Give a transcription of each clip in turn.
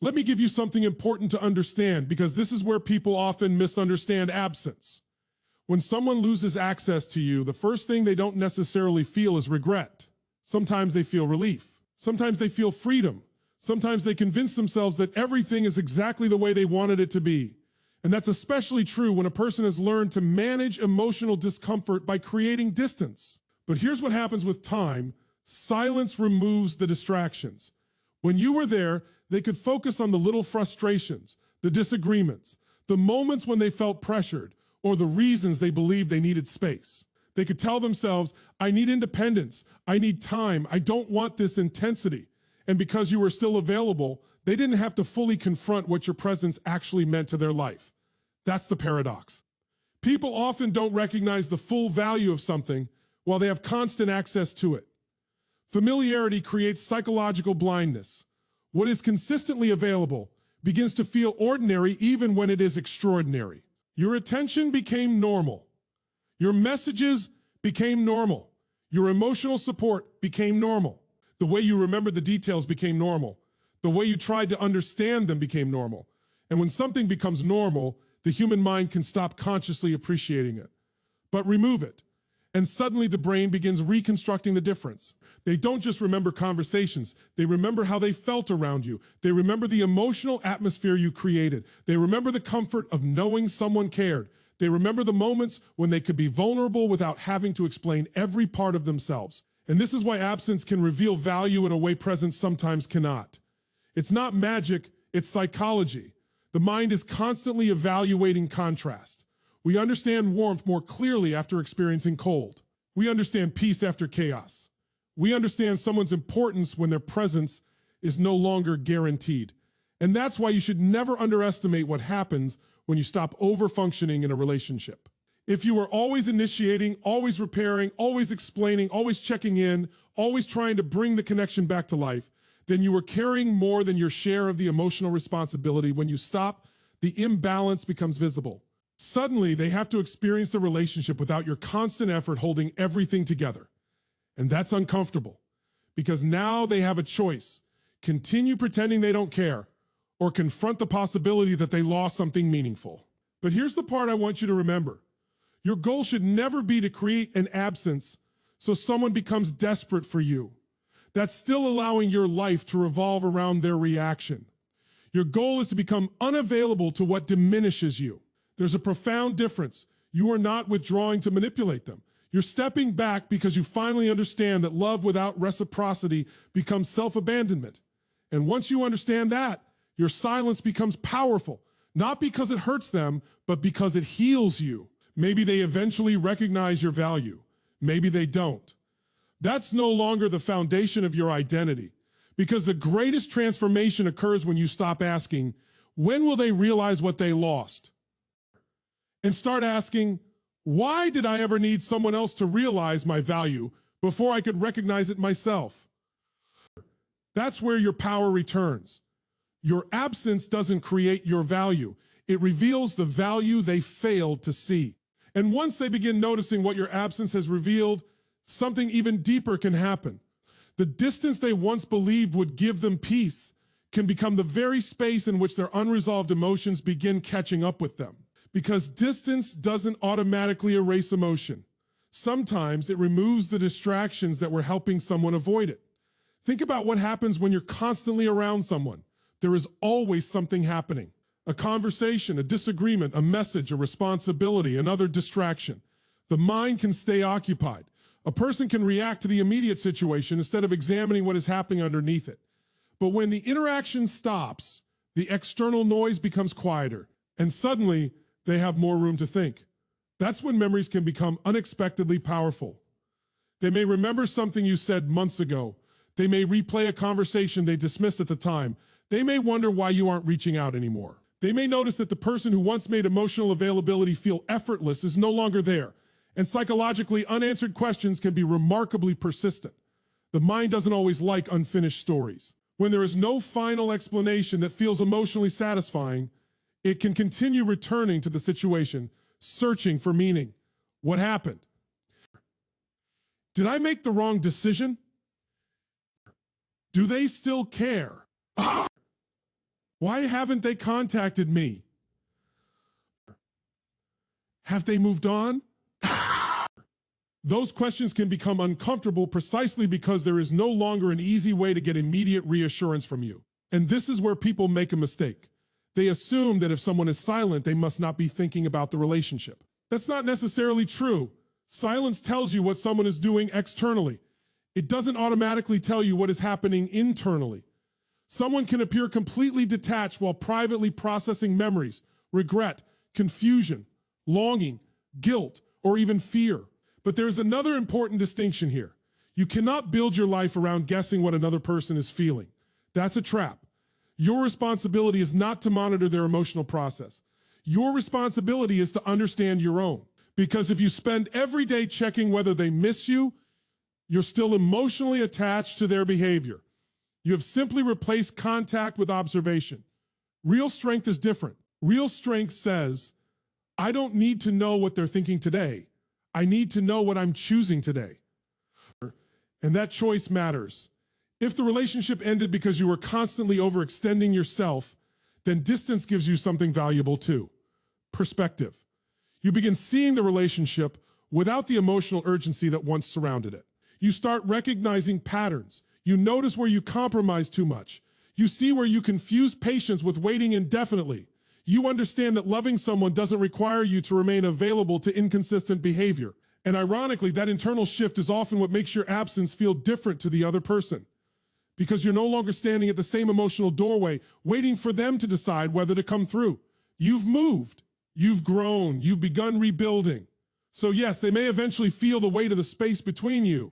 Let me give you something important to understand, because this is where people often misunderstand absence. When someone loses access to you, the first thing they don't necessarily feel is regret. Sometimes they feel relief. Sometimes they feel freedom. Sometimes they convince themselves that everything is exactly the way they wanted it to be. And that's especially true when a person has learned to manage emotional discomfort by creating distance. But here's what happens with time. Silence removes the distractions. When you were there, they could focus on the little frustrations, the disagreements, the moments when they felt pressured, or the reasons they believed they needed space. They could tell themselves, I need independence, I need time, I don't want this intensity. And because you were still available, they didn't have to fully confront what your presence actually meant to their life. That's the paradox. People often don't recognize the full value of something while they have constant access to it. Familiarity creates psychological blindness. What is consistently available begins to feel ordinary even when it is extraordinary. Your attention became normal. Your messages became normal. Your emotional support became normal. The way you remember the details became normal. The way you tried to understand them became normal. And when something becomes normal, the human mind can stop consciously appreciating it. But remove it, and suddenly the brain begins reconstructing the difference. They don't just remember conversations, they remember how they felt around you. They remember the emotional atmosphere you created. They remember the comfort of knowing someone cared. They remember the moments when they could be vulnerable without having to explain every part of themselves. And this is why absence can reveal value in a way presence sometimes cannot. It's not magic, it's psychology. The mind is constantly evaluating contrast. We understand warmth more clearly after experiencing cold. We understand peace after chaos. We understand someone's importance when their presence is no longer guaranteed. And that's why you should never underestimate what happens when you stop over-functioning in a relationship. If you are always initiating, always repairing, always explaining, always checking in, always trying to bring the connection back to life, then you are carrying more than your share of the emotional responsibility. When you stop, the imbalance becomes visible. Suddenly, they have to experience the relationship without your constant effort holding everything together. And that's uncomfortable, because now they have a choice: continue pretending they don't care, or confront the possibility that they lost something meaningful. But here's the part I want you to remember. Your goal should never be to create an absence so someone becomes desperate for you. That's still allowing your life to revolve around their reaction. Your goal is to become unavailable to what diminishes you. There's a profound difference. You are not withdrawing to manipulate them. You're stepping back because you finally understand that love without reciprocity becomes self-abandonment. And once you understand that, your silence becomes powerful, not because it hurts them, but because it heals you. Maybe they eventually recognize your value. Maybe they don't. That's no longer the foundation of your identity, because the greatest transformation occurs when you stop asking, when will they realize what they lost? And start asking, why did I ever need someone else to realize my value before I could recognize it myself? That's where your power returns. Your absence doesn't create your value. It reveals the value they failed to see. And once they begin noticing what your absence has revealed, something even deeper can happen. The distance they once believed would give them peace can become the very space in which their unresolved emotions begin catching up with them. Because distance doesn't automatically erase emotion. Sometimes it removes the distractions that were helping someone avoid it. Think about what happens when you're constantly around someone. There is always something happening. A conversation, a disagreement, a message, a responsibility, another distraction. The mind can stay occupied. A person can react to the immediate situation instead of examining what is happening underneath it. But when the interaction stops, the external noise becomes quieter, and suddenly they have more room to think. That's when memories can become unexpectedly powerful. They may remember something you said months ago. They may replay a conversation they dismissed at the time. They may wonder why you aren't reaching out anymore. They may notice that the person who once made emotional availability feel effortless is no longer there. And psychologically, unanswered questions can be remarkably persistent. The mind doesn't always like unfinished stories. When there is no final explanation that feels emotionally satisfying, it can continue returning to the situation, searching for meaning. What happened? Did I make the wrong decision? Do they still care? Why haven't they contacted me? Have they moved on? Those questions can become uncomfortable precisely because there is no longer an easy way to get immediate reassurance from you. And this is where people make a mistake. They assume that if someone is silent, they must not be thinking about the relationship. That's not necessarily true. Silence tells you what someone is doing externally. It doesn't automatically tell you what is happening internally. Someone can appear completely detached while privately processing memories, regret, confusion, longing, guilt, or even fear. But there is another important distinction here. You cannot build your life around guessing what another person is feeling. That's a trap. Your responsibility is not to monitor their emotional process. Your responsibility is to understand your own. Because if you spend every day checking whether they miss you, you're still emotionally attached to their behavior. You have simply replaced contact with observation. Real strength is different. Real strength says, I don't need to know what they're thinking today. I need to know what I'm choosing today. And that choice matters. If the relationship ended because you were constantly overextending yourself, then distance gives you something valuable too. Perspective. You begin seeing the relationship without the emotional urgency that once surrounded it. You start recognizing patterns. You notice where you compromise too much. You see where you confuse patience with waiting indefinitely. You understand that loving someone doesn't require you to remain available to inconsistent behavior. And ironically, that internal shift is often what makes your absence feel different to the other person. Because you're no longer standing at the same emotional doorway, waiting for them to decide whether to come through. You've moved. You've grown. You've begun rebuilding. So yes, they may eventually feel the weight of the space between you,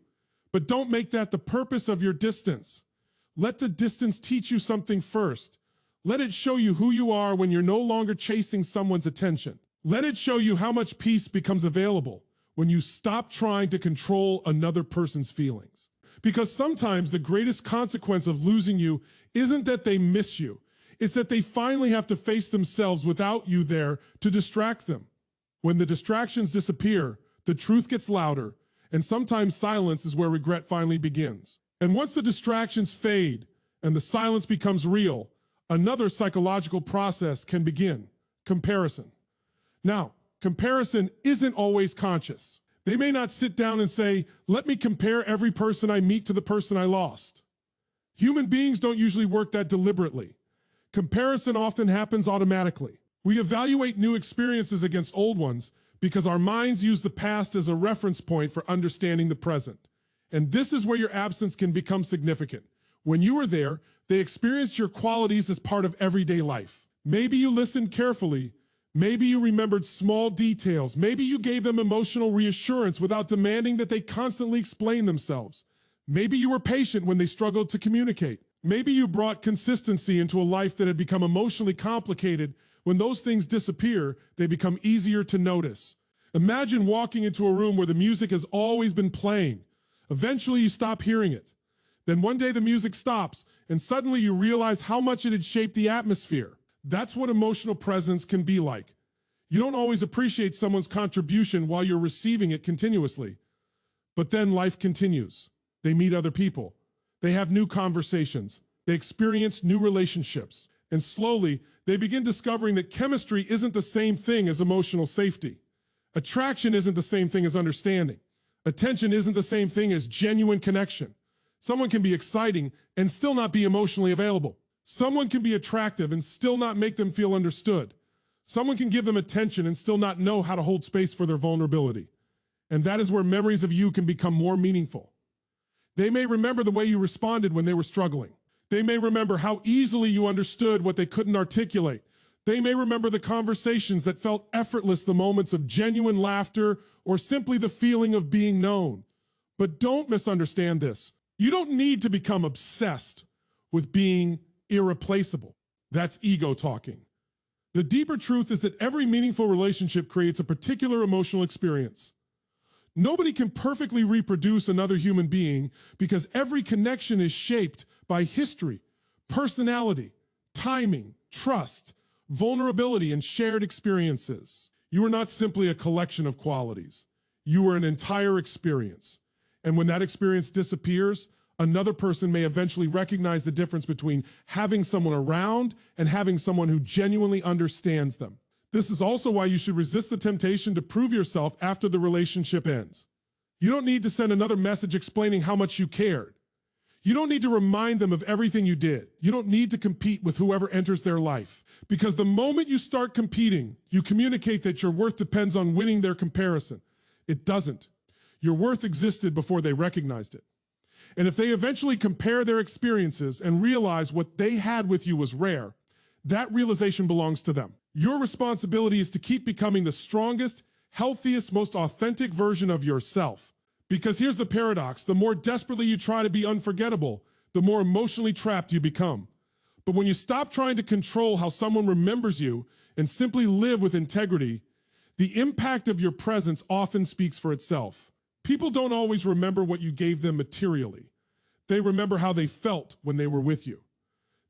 but don't make that the purpose of your distance. Let the distance teach you something first. Let it show you who you are when you're no longer chasing someone's attention. Let it show you how much peace becomes available when you stop trying to control another person's feelings. Because sometimes the greatest consequence of losing you isn't that they miss you. It's that they finally have to face themselves without you there to distract them. When the distractions disappear, the truth gets louder, and sometimes silence is where regret finally begins. And once the distractions fade and the silence becomes real, another psychological process can begin: comparison. Now, comparison isn't always conscious. They may not sit down and say, let me compare every person I meet to the person I lost. Human beings don't usually work that deliberately. Comparison often happens automatically. We evaluate new experiences against old ones because our minds use the past as a reference point for understanding the present. And this is where your absence can become significant. When you were there, they experienced your qualities as part of everyday life. Maybe you listened carefully. Maybe you remembered small details. Maybe you gave them emotional reassurance without demanding that they constantly explain themselves. Maybe you were patient when they struggled to communicate. Maybe you brought consistency into a life that had become emotionally complicated. When those things disappear, they become easier to notice. Imagine walking into a room where the music has always been playing. Eventually you stop hearing it. Then one day the music stops, and suddenly you realize how much it had shaped the atmosphere. That's what emotional presence can be like. You don't always appreciate someone's contribution while you're receiving it continuously. But then life continues. They meet other people. They have new conversations. They experience new relationships. And slowly, they begin discovering that chemistry isn't the same thing as emotional safety. Attraction isn't the same thing as understanding. Attention isn't the same thing as genuine connection. Someone can be exciting and still not be emotionally available. Someone can be attractive and still not make them feel understood. Someone can give them attention and still not know how to hold space for their vulnerability. And that is where memories of you can become more meaningful. They may remember the way you responded when they were struggling. They may remember how easily you understood what they couldn't articulate. They may remember the conversations that felt effortless, the moments of genuine laughter, or simply the feeling of being known. But don't misunderstand this. You don't need to become obsessed with being irreplaceable. That's ego talking. The deeper truth is that every meaningful relationship creates a particular emotional experience. Nobody can perfectly reproduce another human being because every connection is shaped by history, personality, timing, trust, vulnerability, and shared experiences. You are not simply a collection of qualities. You are an entire experience. And when that experience disappears, Another person may eventually recognize the difference between having someone around and having someone who genuinely understands them. This is also why you should resist the temptation to prove yourself after the relationship ends. You don't need to send another message explaining how much you cared. You don't need to remind them of everything you did. You don't need to compete with whoever enters their life. Because the moment you start competing, you communicate that your worth depends on winning their comparison. It doesn't. Your worth existed before they recognized it. And if they eventually compare their experiences and realize what they had with you was rare, that realization belongs to them. Your responsibility is to keep becoming the strongest, healthiest, most authentic version of yourself. Because here's the paradox: the more desperately you try to be unforgettable, the more emotionally trapped you become. But when you stop trying to control how someone remembers you and simply live with integrity, the impact of your presence often speaks for itself. People don't always remember what you gave them materially. They remember how they felt when they were with you.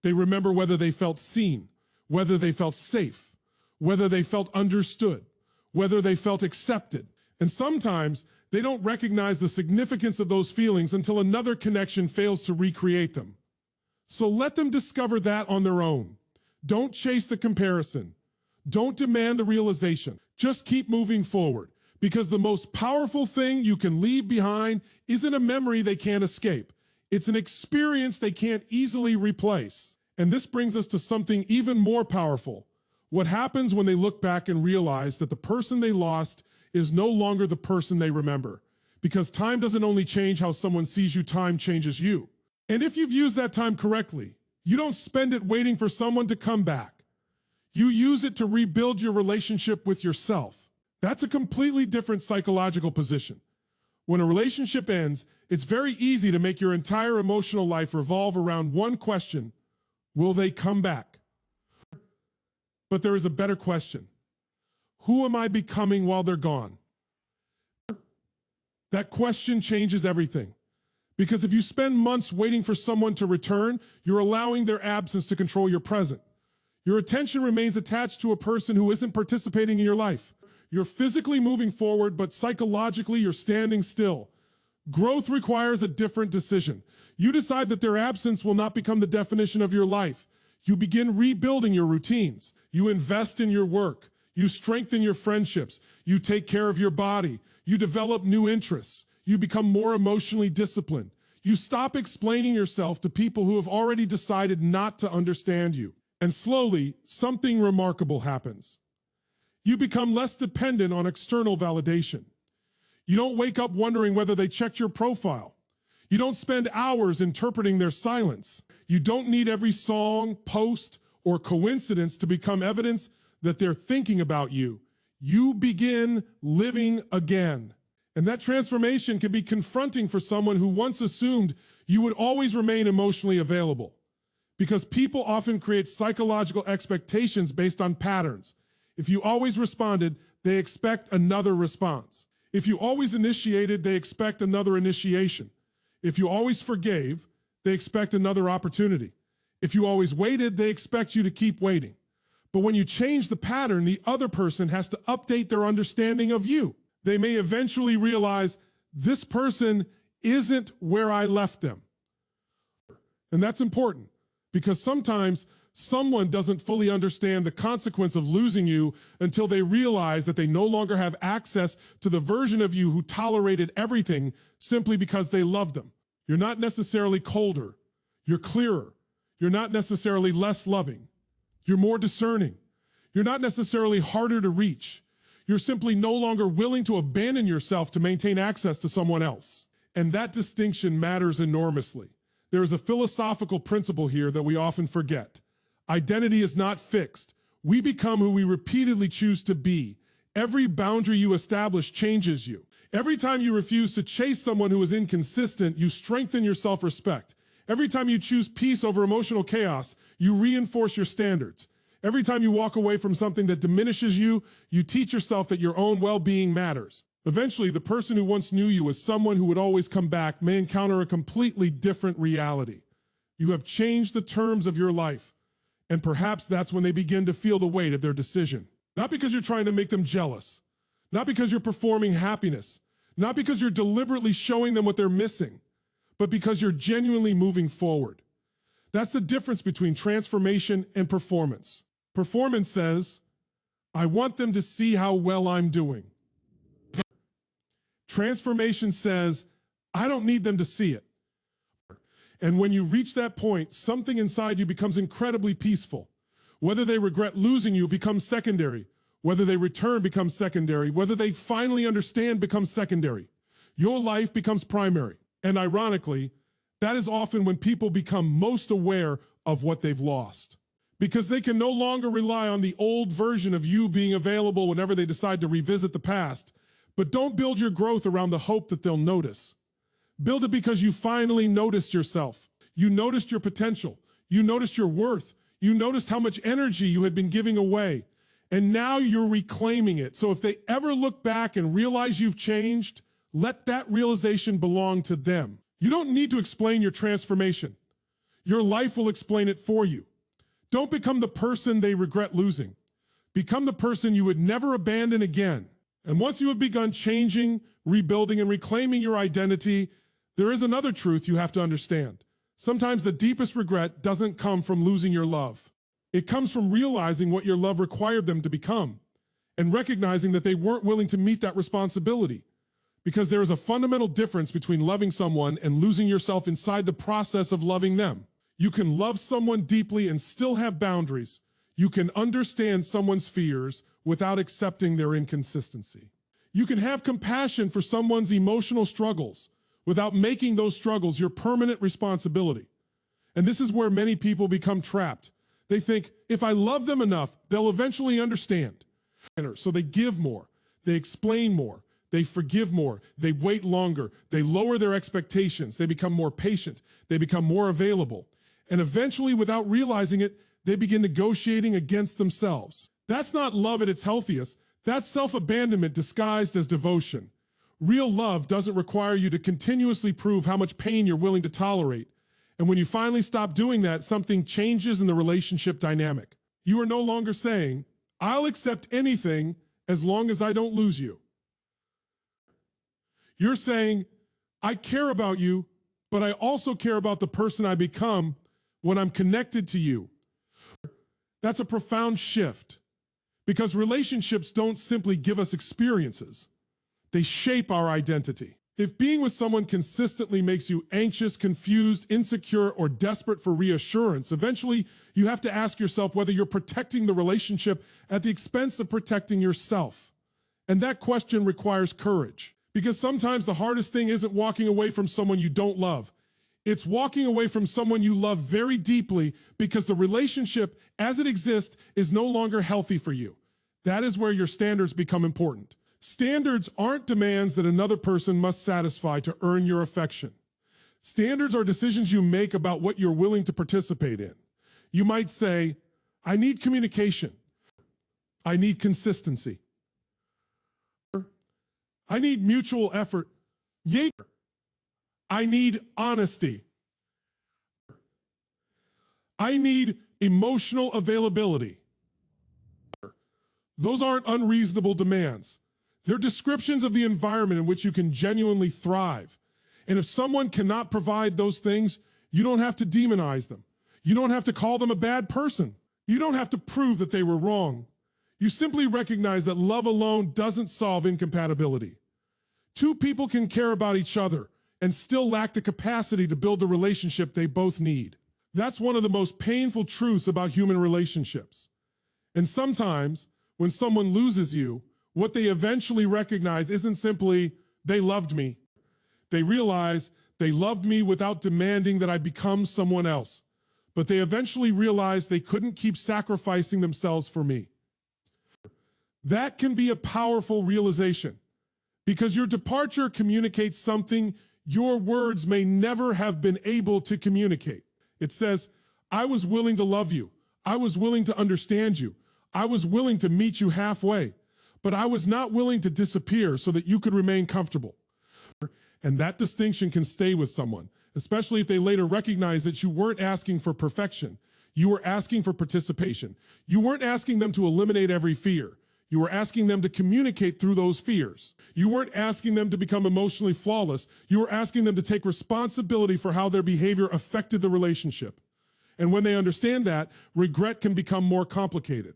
They remember whether they felt seen, whether they felt safe, whether they felt understood, whether they felt accepted. And sometimes they don't recognize the significance of those feelings until another connection fails to recreate them. So let them discover that on their own. Don't chase the comparison. Don't demand the realization. Just keep moving forward, because the most powerful thing you can leave behind isn't a memory they can't escape. It's an experience they can't easily replace. And this brings us to something even more powerful. What happens when they look back and realize that the person they lost is no longer the person they remember? Because time doesn't only change how someone sees you, time changes you. And if you've used that time correctly, you don't spend it waiting for someone to come back. You use it to rebuild your relationship with yourself. That's a completely different psychological position. When a relationship ends, it's very easy to make your entire emotional life revolve around one question: will they come back? But there is a better question. Who am I becoming while they're gone? That question changes everything. Because if you spend months waiting for someone to return, you're allowing their absence to control your present. Your attention remains attached to a person who isn't participating in your life. You're physically moving forward, but psychologically you're standing still. Growth requires a different decision. You decide that their absence will not become the definition of your life. You begin rebuilding your routines. You invest in your work. You strengthen your friendships. You take care of your body. You develop new interests. You become more emotionally disciplined. You stop explaining yourself to people who have already decided not to understand you. And slowly, something remarkable happens. You become less dependent on external validation. You don't wake up wondering whether they checked your profile. You don't spend hours interpreting their silence. You don't need every song, post, or coincidence to become evidence that they're thinking about you. You begin living again. And that transformation can be confronting for someone who once assumed you would always remain emotionally available. Because people often create psychological expectations based on patterns. If you always responded, they expect another response. If you always initiated, they expect another initiation. If you always forgave, they expect another opportunity. If you always waited, they expect you to keep waiting. But when you change the pattern, the other person has to update their understanding of you. They may eventually realize this person isn't where I left them. And that's important, because sometimes someone doesn't fully understand the consequence of losing you until they realize that they no longer have access to the version of you who tolerated everything simply because they loved them. You're not necessarily colder. You're clearer. You're not necessarily less loving. You're more discerning. You're not necessarily harder to reach. You're simply no longer willing to abandon yourself to maintain access to someone else. And that distinction matters enormously. There is a philosophical principle here that we often forget. Identity is not fixed. We become who we repeatedly choose to be. Every boundary you establish changes you. Every time you refuse to chase someone who is inconsistent, you strengthen your self-respect. Every time you choose peace over emotional chaos, you reinforce your standards. Every time you walk away from something that diminishes you, you teach yourself that your own well-being matters. Eventually, the person who once knew you as someone who would always come back may encounter a completely different reality. You have changed the terms of your life, and perhaps that's when they begin to feel the weight of their decision. Not because you're trying to make them jealous, not because you're performing happiness, not because you're deliberately showing them what they're missing, but because you're genuinely moving forward. That's the difference between transformation and performance. Performance says, I want them to see how well I'm doing. Transformation says, I don't need them to see it. And when you reach that point, something inside you becomes incredibly peaceful. Whether they regret losing you becomes secondary. Whether they return becomes secondary. Whether they finally understand becomes secondary. Your life becomes primary. And ironically, that is often when people become most aware of what they've lost. Because they can no longer rely on the old version of you being available whenever they decide to revisit the past. But don't build your growth around the hope that they'll notice. Build it because you finally noticed yourself. You noticed your potential. You noticed your worth. You noticed how much energy you had been giving away. And now you're reclaiming it. So if they ever look back and realize you've changed, let that realization belong to them. You don't need to explain your transformation. Your life will explain it for you. Don't become the person they regret losing. Become the person you would never abandon again. And once you have begun changing, rebuilding, and reclaiming your identity, there is another truth you have to understand. Sometimes the deepest regret doesn't come from losing your love. It comes from realizing what your love required them to become and recognizing that they weren't willing to meet that responsibility. Because there is a fundamental difference between loving someone and losing yourself inside the process of loving them. You can love someone deeply and still have boundaries. You can understand someone's fears without accepting their inconsistency. You can have compassion for someone's emotional struggles without making those struggles your permanent responsibility. And this is where many people become trapped. They think, if I love them enough, they'll eventually understand. So they give more, they explain more, they forgive more, they wait longer, they lower their expectations, they become more patient, they become more available. And eventually, without realizing it, they begin negotiating against themselves. That's not love at its healthiest. That's self-abandonment disguised as devotion. Real love doesn't require you to continuously prove how much pain you're willing to tolerate. And when you finally stop doing that, something changes in the relationship dynamic. You are no longer saying, I'll accept anything as long as I don't lose you. You're saying, I care about you, but I also care about the person I become when I'm connected to you. That's a profound shift because relationships don't simply give us experiences. They shape our identity. If being with someone consistently makes you anxious, confused, insecure, or desperate for reassurance, eventually you have to ask yourself whether you're protecting the relationship at the expense of protecting yourself. And that question requires courage because sometimes the hardest thing isn't walking away from someone you don't love. It's walking away from someone you love very deeply because the relationship as it exists is no longer healthy for you. That is where your standards become important. Standards aren't demands that another person must satisfy to earn your affection. Standards are decisions you make about what you're willing to participate in. You might say, I need communication. I need consistency. I need mutual effort. I need honesty. I need emotional availability. Those aren't unreasonable demands. They're descriptions of the environment in which you can genuinely thrive. And if someone cannot provide those things, you don't have to demonize them. You don't have to call them a bad person. You don't have to prove that they were wrong. You simply recognize that love alone doesn't solve incompatibility. Two people can care about each other and still lack the capacity to build the relationship they both need. That's one of the most painful truths about human relationships. And sometimes, when someone loses you, what they eventually recognize isn't simply, they loved me. They realize they loved me without demanding that I become someone else. But they eventually realize they couldn't keep sacrificing themselves for me. That can be a powerful realization because your departure communicates something your words may never have been able to communicate. It says, I was willing to love you. I was willing to understand you. I was willing to meet you halfway, but I was not willing to disappear so that you could remain comfortable. And that distinction can stay with someone, especially if they later recognize that you weren't asking for perfection. You were asking for participation. You weren't asking them to eliminate every fear. You were asking them to communicate through those fears. You weren't asking them to become emotionally flawless. You were asking them to take responsibility for how their behavior affected the relationship. And when they understand that, regret can become more complicated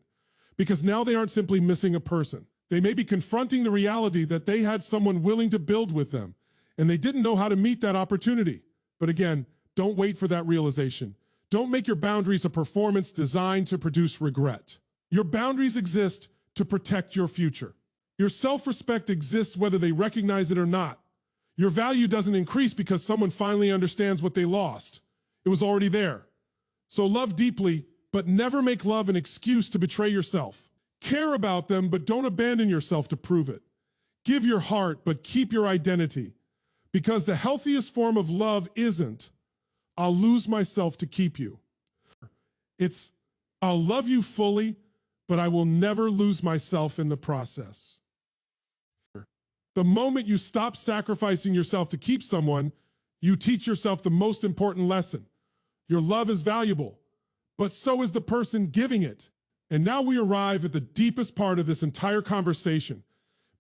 because now they aren't simply missing a person. They may be confronting the reality that they had someone willing to build with them and they didn't know how to meet that opportunity. But again, don't wait for that realization. Don't make your boundaries a performance designed to produce regret. Your boundaries exist to protect your future. Your self-respect exists whether they recognize it or not. Your value doesn't increase because someone finally understands what they lost. It was already there. So love deeply, but never make love an excuse to betray yourself. Care about them, but don't abandon yourself to prove it. Give your heart, but keep your identity. Because the healthiest form of love isn't, I'll lose myself to keep you. It's, I'll love you fully, but I will never lose myself in the process. The moment you stop sacrificing yourself to keep someone, you teach yourself the most important lesson. Your love is valuable, but so is the person giving it. And now we arrive at the deepest part of this entire conversation,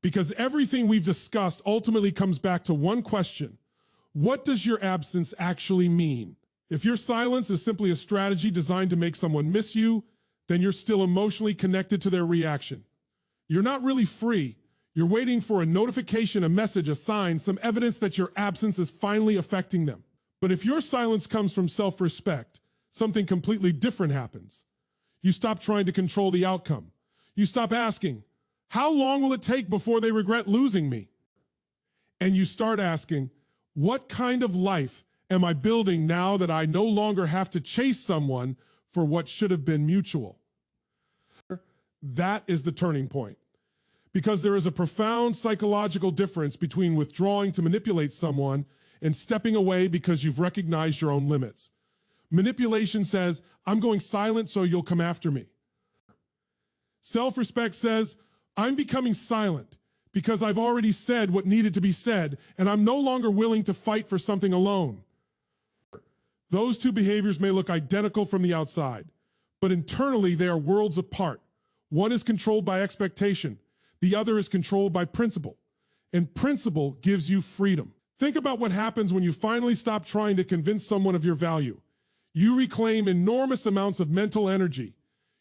because everything we've discussed ultimately comes back to one question. What does your absence actually mean? If your silence is simply a strategy designed to make someone miss you, then you're still emotionally connected to their reaction. You're not really free. You're waiting for a notification, a message, a sign, some evidence that your absence is finally affecting them. But if your silence comes from self-respect, something completely different happens. You stop trying to control the outcome. You stop asking, how long will it take before they regret losing me? And you start asking, what kind of life am I building now that I no longer have to chase someone for what should have been mutual? That is the turning point. Because there is a profound psychological difference between withdrawing to manipulate someone and stepping away because you've recognized your own limits. Manipulation says, I'm going silent so you'll come after me. Self-respect says, I'm becoming silent because I've already said what needed to be said, and I'm no longer willing to fight for something alone. Those two behaviors may look identical from the outside, but internally they are worlds apart. One is controlled by expectation. The other is controlled by principle. And principle gives you freedom. Think about what happens when you finally stop trying to convince someone of your value. You reclaim enormous amounts of mental energy.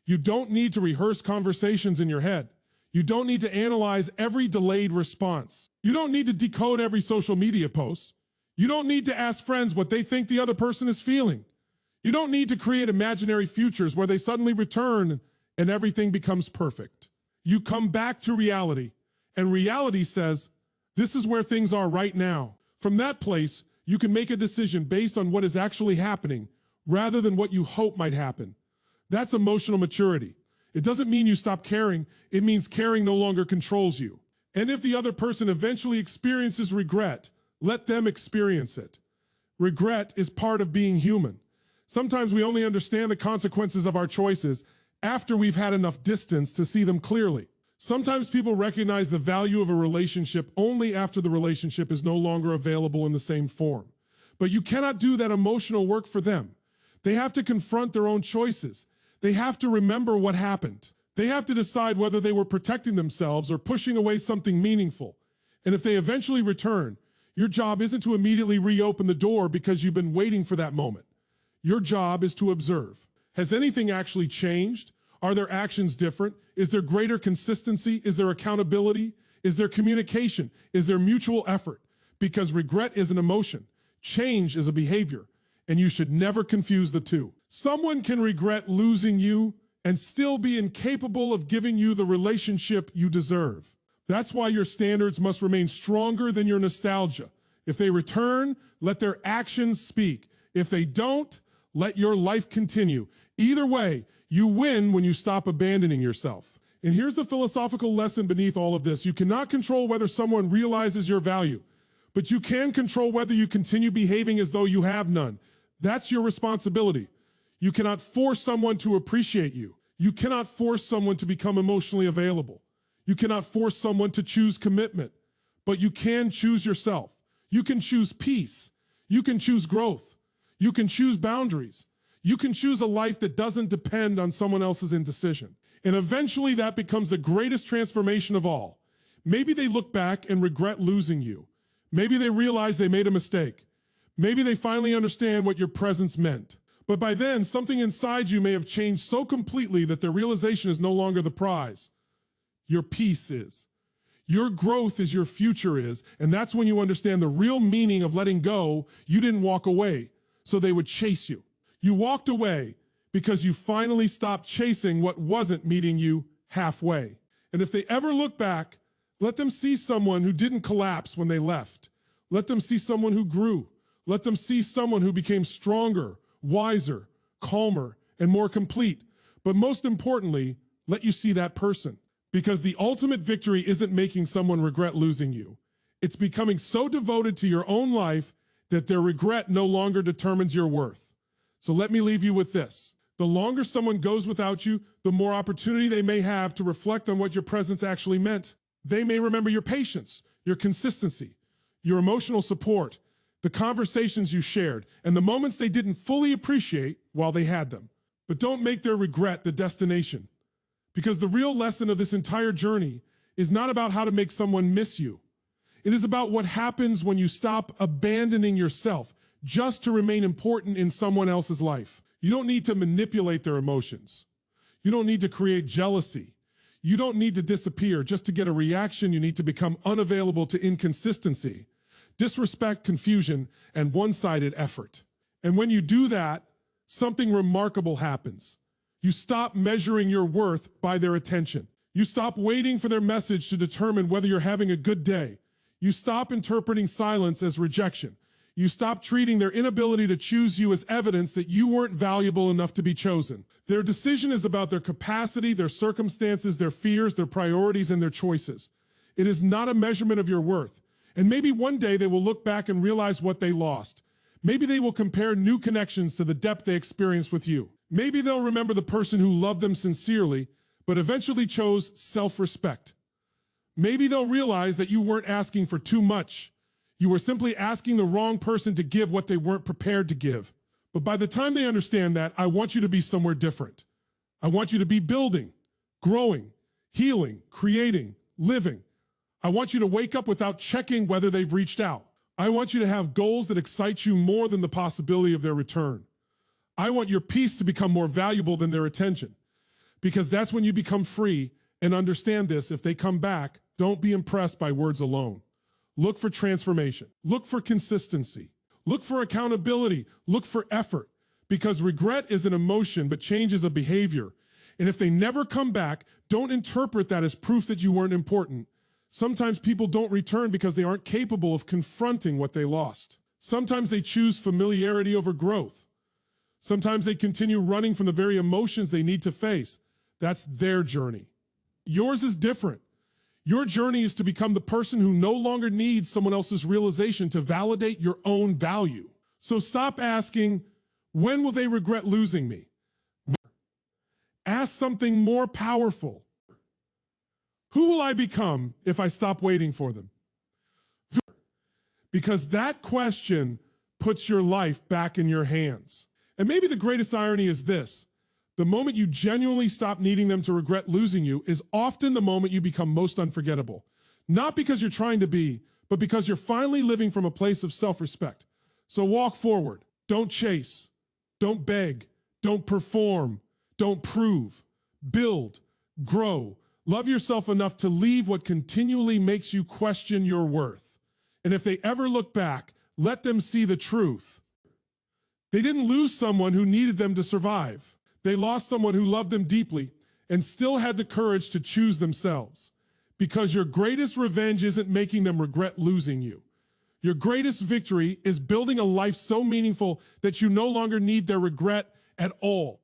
You don't need to rehearse conversations in your head. You don't need to analyze every delayed response. You don't need to decode every social media post. You don't need to ask friends what they think the other person is feeling. You don't need to create imaginary futures where they suddenly return and everything becomes perfect. You come back to reality, and reality says, this is where things are right now. From that place, you can make a decision based on what is actually happening rather than what you hope might happen. That's emotional maturity. It doesn't mean you stop caring. It means caring no longer controls you. And if the other person eventually experiences regret, let them experience it. Regret is part of being human. Sometimes we only understand the consequences of our choices after we've had enough distance to see them clearly. Sometimes people recognize the value of a relationship only after the relationship is no longer available in the same form. But you cannot do that emotional work for them. They have to confront their own choices. They have to remember what happened. They have to decide whether they were protecting themselves or pushing away something meaningful. And if they eventually return, your job isn't to immediately reopen the door because you've been waiting for that moment. Your job is to observe. Has anything actually changed? Are their actions different? Is there greater consistency? Is there accountability? Is there communication? Is there mutual effort? Because regret is an emotion. Change is a behavior. And you should never confuse the two. Someone can regret losing you and still be incapable of giving you the relationship you deserve. That's why your standards must remain stronger than your nostalgia. If they return, let their actions speak. If they don't, let your life continue. Either way, you win when you stop abandoning yourself. And here's the philosophical lesson beneath all of this. You cannot control whether someone realizes your value, but you can control whether you continue behaving as though you have none. That's your responsibility. You cannot force someone to appreciate you. You cannot force someone to become emotionally available. You cannot force someone to choose commitment, but you can choose yourself. You can choose peace. You can choose growth. You can choose boundaries. You can choose a life that doesn't depend on someone else's indecision. And eventually that becomes the greatest transformation of all. Maybe they look back and regret losing you. Maybe they realize they made a mistake. Maybe they finally understand what your presence meant. But by then, something inside you may have changed so completely that the realization is no longer the prize. Your peace is. Your growth is your future is. And that's when you understand the real meaning of letting go. You didn't walk away so they would chase you. You walked away because you finally stopped chasing what wasn't meeting you halfway. And if they ever look back, let them see someone who didn't collapse when they left. Let them see someone who grew. Let them see someone who became stronger, wiser, calmer, and more complete. But most importantly, let you see that person. Because the ultimate victory isn't making someone regret losing you. It's becoming so devoted to your own life that their regret no longer determines your worth. So let me leave you with this. The longer someone goes without you, the more opportunity they may have to reflect on what your presence actually meant. They may remember your patience, your consistency, your emotional support, the conversations you shared, and the moments they didn't fully appreciate while they had them. But don't make their regret the destination. Because the real lesson of this entire journey is not about how to make someone miss you. It is about what happens when you stop abandoning yourself just to remain important in someone else's life. You don't need to manipulate their emotions. You don't need to create jealousy. You don't need to disappear just to get a reaction. You need to become unavailable to inconsistency, disrespect, confusion, and one-sided effort. And when you do that, something remarkable happens. You stop measuring your worth by their attention. You stop waiting for their message to determine whether you're having a good day. You stop interpreting silence as rejection. You stop treating their inability to choose you as evidence that you weren't valuable enough to be chosen. Their decision is about their capacity, their circumstances, their fears, their priorities, and their choices. It is not a measurement of your worth. And maybe one day they will look back and realize what they lost. Maybe they will compare new connections to the depth they experienced with you. Maybe they'll remember the person who loved them sincerely, but eventually chose self-respect. Maybe they'll realize that you weren't asking for too much. You were simply asking the wrong person to give what they weren't prepared to give. But by the time they understand that, I want you to be somewhere different. I want you to be building, growing, healing, creating, living. I want you to wake up without checking whether they've reached out. I want you to have goals that excite you more than the possibility of their return. I want your peace to become more valuable than their attention, because that's when you become free. And understand this: if they come back, don't be impressed by words alone. Look for transformation. Look for consistency. Look for accountability. Look for effort, because regret is an emotion, but change is a behavior. And if they never come back, don't interpret that as proof that you weren't important. Sometimes people don't return because they aren't capable of confronting what they lost. Sometimes they choose familiarity over growth. Sometimes they continue running from the very emotions they need to face. That's their journey. Yours is different. Your journey is to become the person who no longer needs someone else's realization to validate your own value. So stop asking, when will they regret losing me? Ask something more powerful. Who will I become if I stop waiting for them? Because that question puts your life back in your hands. And maybe the greatest irony is this: the moment you genuinely stop needing them to regret losing you is often the moment you become most unforgettable. Not because you're trying to be, but because you're finally living from a place of self-respect. So walk forward. Don't chase. Don't beg. Don't perform. Don't prove. Build. Grow. Love yourself enough to leave what continually makes you question your worth. And if they ever look back, let them see the truth. They didn't lose someone who needed them to survive. They lost someone who loved them deeply and still had the courage to choose themselves. Because your greatest revenge isn't making them regret losing you. Your greatest victory is building a life so meaningful that you no longer need their regret at all.